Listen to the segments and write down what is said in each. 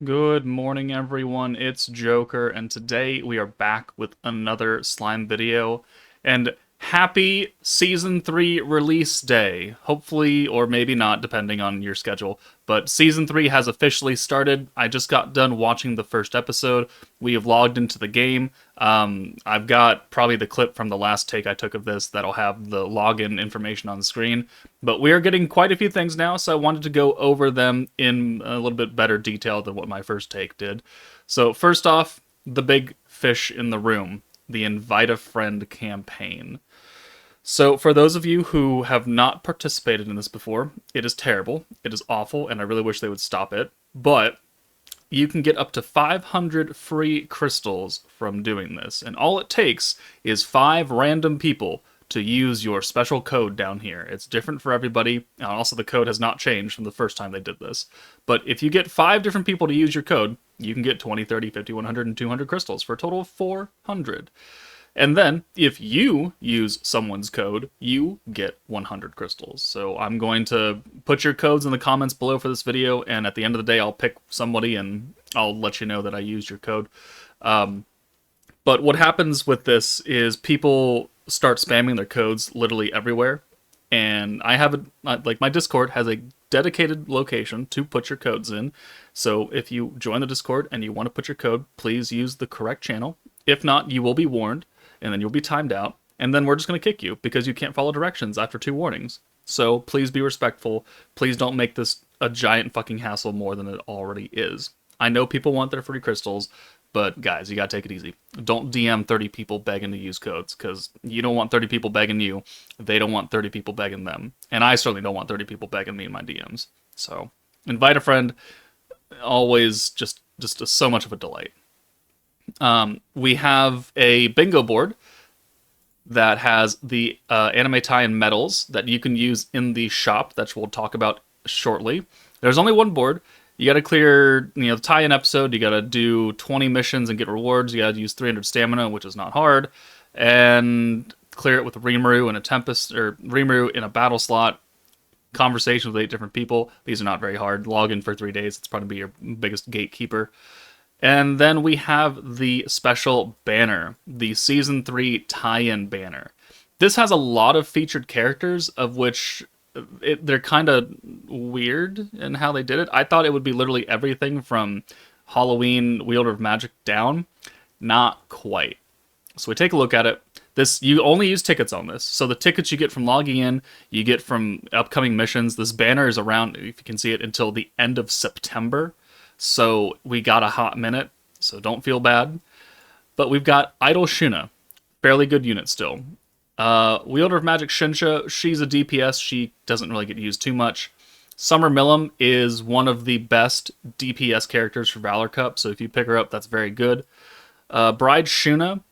Good morning, everyone. It's Joker, and today we are back with another slime video. And happy Season 3 release day. Hopefully, or maybe not, depending on your schedule. But Season 3 has officially started. I just got done watching the first episode. We have logged into the game. I've got probably the clip from the last take I took of this that'll have the login information on the screen. But we are getting quite a few things now, so I wanted to go over them in a little bit better detail than what my first take did. So, first off, the big fish in the room, the Invite a Friend campaign. So, for those of you who have not participated in this before, it is terrible, it is awful, and I really wish they would stop it. But you can get up to 500 free crystals from doing this, and all it takes is 5 random people to use your special code down here. It's different for everybody, and also the code has not changed from the first time they did this. But if you get 5 different people to use your code, you can get 20, 30, 50, 100, and 200 crystals for a total of 400. And then, if you use someone's code, you get 100 crystals. So I'm going to put your codes in the comments below for this video, and at the end of the day, I'll pick somebody and I'll let you know that I used your code. But what happens with this is people start spamming their codes literally everywhere. And I have like my Discord has a dedicated location to put your codes in. So if you join the Discord and you want to put your code, please use the correct channel. If not, you will be warned, and then you'll be timed out. And then we're just going to kick you because you can't follow directions after 2 warnings. So please be respectful. Please don't make this a giant fucking hassle more than it already is. I know people want their free crystals, but guys, you gotta take it easy. Don't DM 30 people begging to use codes, because you don't want 30 people begging you. They don't want 30 people begging them. And I certainly don't want 30 people begging me in my DMs. So, invite a friend. Always just so much of a delight. We have a bingo board that has the anime tie-in medals that you can use in the shop that we'll talk about shortly. There's only one board. You got to clear, the tie-in episode. You got to do 20 missions and get rewards. You got to use 300 stamina, which is not hard, and clear it with Rimuru in a Tempest or Rimuru in a battle slot. Conversation with 8 different people. These are not very hard. Log in for 3 days. It's probably your biggest gatekeeper. And then we have the special banner, the Season 3 tie-in banner. This has a lot of featured characters, of which they're kind of weird in how they did it. I thought it would be literally everything from Halloween Wielder of Magic down. Not quite. So we take a look at it. You only use tickets on this. So the tickets you get from logging in, you get from upcoming missions. This banner is around, if you can see it, until the end of September. So we got a hot minute, so don't feel bad. But we've got Idol Shuna, fairly good unit still. Wielder of Magic Shinsha, she's a DPS, she doesn't really get used too much. Summer Millum is one of the best DPS characters for Valor Cup, so if you pick her up, that's very good. Bride Shuna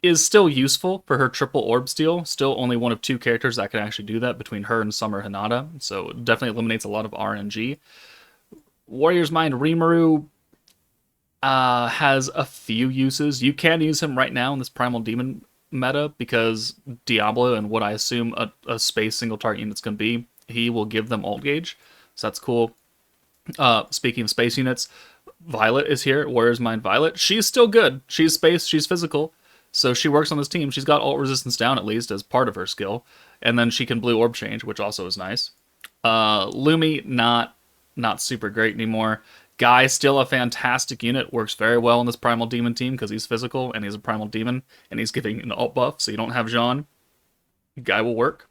is still useful for her triple orb steal, still only one of 2 characters that can actually do that between her and Summer Hinata, so it definitely eliminates a lot of RNG. Warrior's Mind Rimuru has a few uses. You can use him right now in this Primal Demon meta because Diablo and what I assume a space single target unit's going to be, he will give them ult gauge. So that's cool. Speaking of space units, Violet is here. Warrior's Mind Violet. She's still good. She's space. She's physical. So she works on this team. She's got ult resistance down at least as part of her skill. And then she can blue orb change, which also is nice. Lumi, not super great anymore. Guy, still a fantastic unit, works very well in this Primal Demon team because he's physical and he's a Primal Demon and he's giving an ult buff, so you don't have Jean. Guy will work.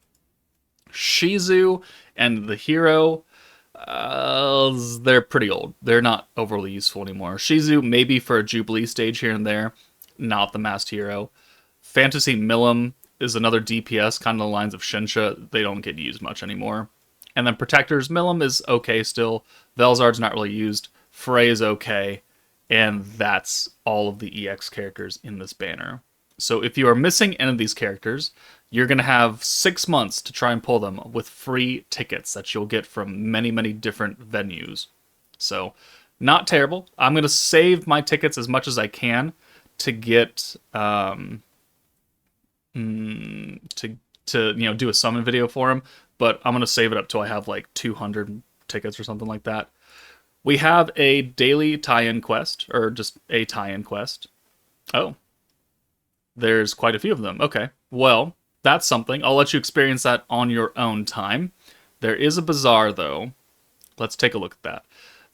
Shizu and the hero, they're pretty old. They're not overly useful anymore. Shizu maybe for a Jubilee stage here and there, not the masked hero. Fantasy Millum is another DPS, kind of the lines of Shinsha. They don't get used much anymore. And then Protectors, Millum is okay still. Velzard's not really used. Frey is okay. And that's all of the EX characters in this banner. So if you are missing any of these characters, you're going to have 6 months to try and pull them with free tickets that you'll get from many, many different venues. So, not terrible. I'm going to save my tickets as much as I can to get to do a summon video for them, but I'm gonna save it up till I have like 200 tickets or something like that. We have a daily tie-in quest, or just a tie-in quest. Oh, there's quite a few of them. Okay, well, that's something. I'll let you experience that on your own time. There is a bazaar, though. Let's take a look at that.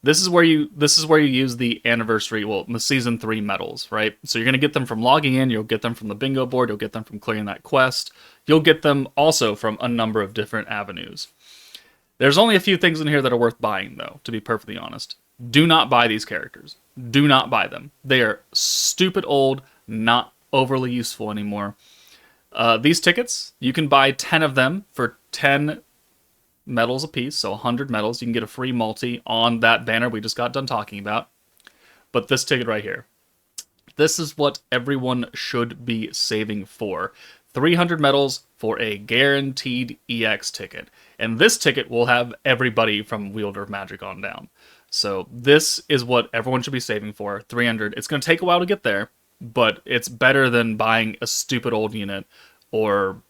This is where you use the anniversary, well, the season 3 medals, right? So you're going to get them from logging in, you'll get them from the bingo board, you'll get them from clearing that quest. You'll get them also from a number of different avenues. There's only a few things in here that are worth buying, though, to be perfectly honest. Do not buy these characters. Do not buy them. They are stupid old, not overly useful anymore. These tickets, you can buy 10 of them for 10 medals a piece, so 100 medals. You can get a free multi on that banner we just got done talking about. But this ticket right here, this is what everyone should be saving for. 300 medals for a guaranteed EX ticket. And this ticket will have everybody from Wielder of Magic on down. So this is what everyone should be saving for. 300. It's going to take a while to get there, but it's better than buying a stupid old unit or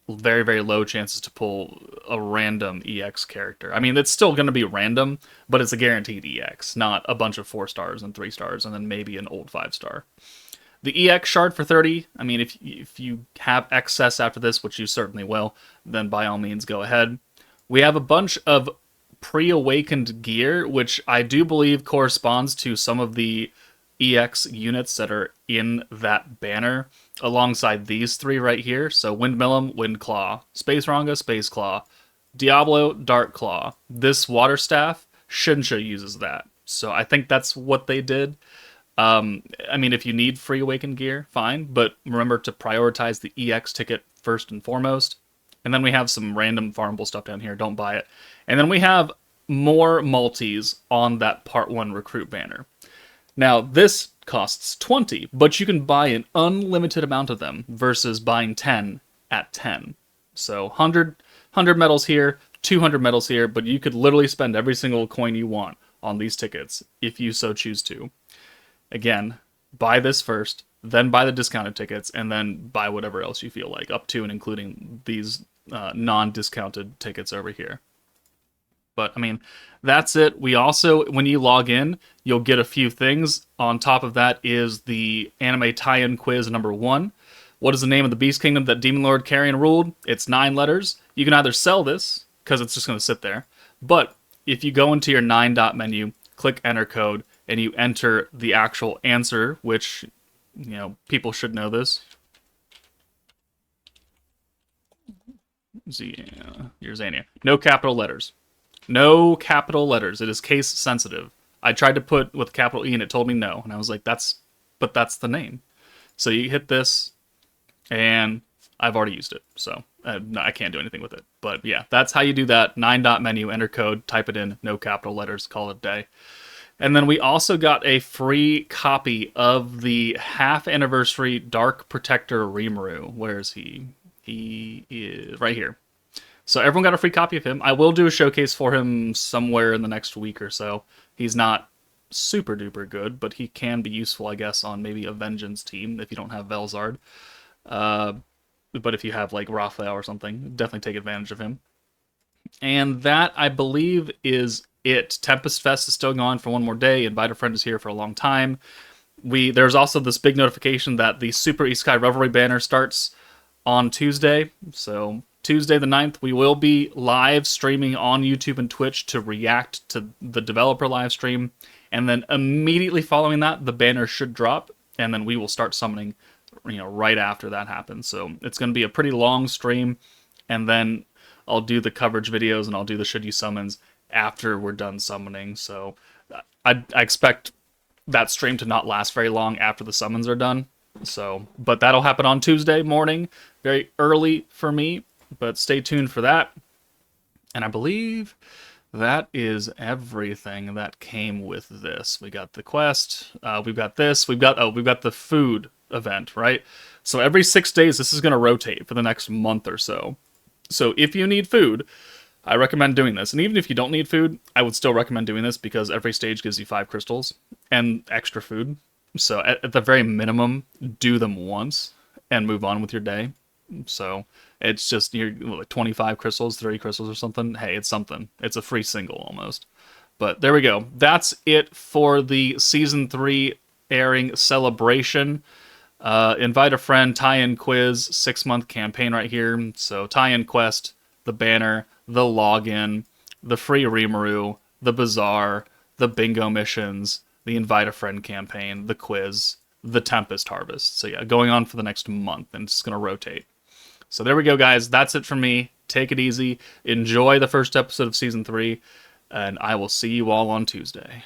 very, very low chances to pull a random EX character. I mean, it's still going to be random, but it's a guaranteed EX, not a bunch of 4 stars and 3 stars, and then maybe an old 5-star. The EX shard for 30, I mean, if you have excess after this, which you certainly will, then by all means go ahead. We have a bunch of pre-awakened gear, which I do believe corresponds to some of the EX units that are in that banner, alongside these 3 right here. So Windmillum, Windclaw, Space Ranga, Space Claw, Diablo, Dark Claw. This Water Staff, Shinsha uses that. So I think that's what they did. I mean, if you need free awakened gear, fine, but remember to prioritize the EX ticket first and foremost. And then we have some random farmable stuff down here, don't buy it. And then we have more multis on that Part 1 recruit banner. Now, this costs 20, but you can buy an unlimited amount of them versus buying 10 at 10. So 100 medals here, 200 medals here, but you could literally spend every single coin you want on these tickets if you so choose to. Again, buy this first, then buy the discounted tickets, and then buy whatever else you feel like, up to and including these non-discounted tickets over here. But, I mean, that's it. We also, when you log in, you'll get a few things. On top of that is the anime tie-in quiz number 1. What is the name of the Beast Kingdom that Demon Lord Carrion ruled? It's 9 letters. You can either sell this, because it's just going to sit there, but if you go into your 9 dot menu, click enter code, and you enter the actual answer, which, you know, people should know this. Zania. No capital letters. No capital letters. It is case sensitive. I tried to put with capital E and it told me no. And I was like, that's the name. So you hit this and I've already used it. So I can't do anything with it. But yeah, that's how you do that. 9 dot menu, enter code, type it in, no capital letters, call it a day. And then we also got a free copy of the half anniversary Dark Protector Rimuru. Where is he? He is right here. So everyone got a free copy of him. I will do a showcase for him somewhere in the next week or so. He's not super duper good, but he can be useful, I guess, on maybe a Vengeance team if you don't have Velzard. But if you have like Raphael or something, definitely take advantage of him. And that, I believe, is it. Tempest Fest is still going for one more day. Invite a Friend is here for a long time. There's also this big notification that the Super Isekai Revelry banner starts on Tuesday. So Tuesday the 9th, we will be live streaming on YouTube and Twitch to react to the developer live stream. And then immediately following that, the banner should drop. And then we will start summoning, right after that happens. So it's going to be a pretty long stream. And then I'll do the coverage videos and I'll do the should you summons after we're done summoning. So I expect that stream to not last very long after the summons are done. So, but that'll happen on Tuesday morning, very early for me, but stay tuned for that. And I believe that is everything that came with this. We got the quest, we've got this, we've got the food event, right? So every 6 days, this is going to rotate for the next month or so. So if you need food, I recommend doing this. And even if you don't need food, I would still recommend doing this because every stage gives you 5 crystals and extra food. So at the very minimum, do them once and move on with your day. So it's just, you're like 25 crystals, 30 crystals or something. Hey, it's something. It's a free single almost. But there we go. That's it for the Season 3 airing celebration. Invite a friend, tie-in quiz, 6-month campaign right here. So tie-in quest, the banner, the login, the free Rimuru, the bazaar, the bingo missions, the invite a friend campaign, the quiz, the Tempest Harvest. So yeah, going on for the next month, and it's going to rotate. So there we go, guys. That's it from me. Take it easy. Enjoy the first episode of Season 3, and I will see you all on Tuesday.